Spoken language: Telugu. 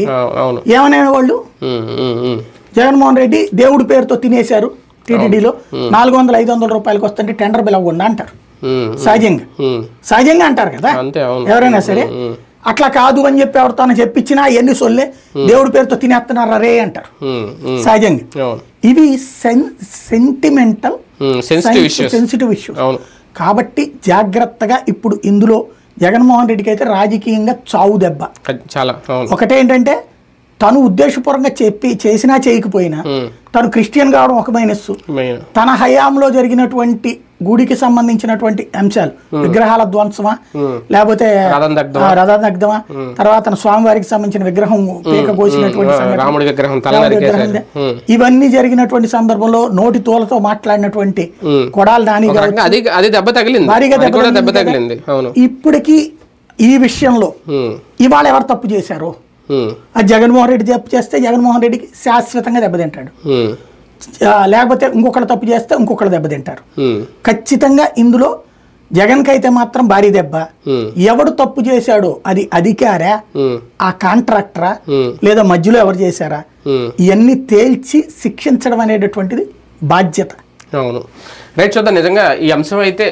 ఏమనే వాళ్ళు జగన్మోహన్ రెడ్డి దేవుడి పేరుతో తినేశారు టీటీడీలో 400-500 రూపాయలకు వస్తుంటే టెండర్ పిలవకుండా అంటారు. సహజంగా అంటారు కదా ఎవరైనా సరే. అట్లా కాదు అని చెప్పి ఎవరితో చెప్పించినా ఎన్ని సొల్లే దేవుడి పేరుతో తినేస్తున్నారు రే అంటారు సహజంగా. ఇవి సెంటిమెంటల్ సెన్సిటివ్ ఇష్యూస్ కాబట్టి జాగ్రత్తగా ఇప్పుడు ఇందులో జగన్మోహన్ రెడ్డికి అయితే రాజకీయంగా చావు దెబ్బ. ఒకటేంటంటే తను ఉద్దేశపూర్వకంగా చేసినా చేయకపోయినా తను క్రిస్టియన్ కావడం ఒక మైనస్. తన హయాంలో జరిగినటువంటి గుడికి సంబంధించినటువంటి అంశాలు విగ్రహాల ధ్వంసమా లేకపోతే రథదగ్ధమా తర్వాత తన స్వామివారికి సంబంధించిన విగ్రహం పీక కోసినటువంటి ఇవన్నీ జరిగినటువంటి సందర్భంలో నోటి తోలతో మాట్లాడినటువంటి కొడాలి నాని భారీగా దెబ్బ తగిలింది. ఇప్పటికీ ఈ విషయంలో ఇవాళ ఎవరు తప్పు చేశారో అది జగన్మోహన్ రెడ్డి తప్పు చేస్తే జగన్మోహన్ రెడ్డికి శాశ్వతంగా దెబ్బతింటాడు, లేకపోతే ఇంకొకరు తప్పు చేస్తే ఇంకొకరు దెబ్బతింటారు. ఖచ్చితంగా ఇందులో జగన్కి అయితే మాత్రం భారీ దెబ్బ. ఎవడు తప్పు చేశాడో అది అధికారా ఆ కాంట్రాక్టరా లేదా మధ్యలో ఎవరు చేశారా ఇవన్నీ తేల్చి శిక్షించడం అనేటటువంటిది బాధ్యత. అవును రైట్. చూద్దాం నిజంగా ఈ అంశం అయితే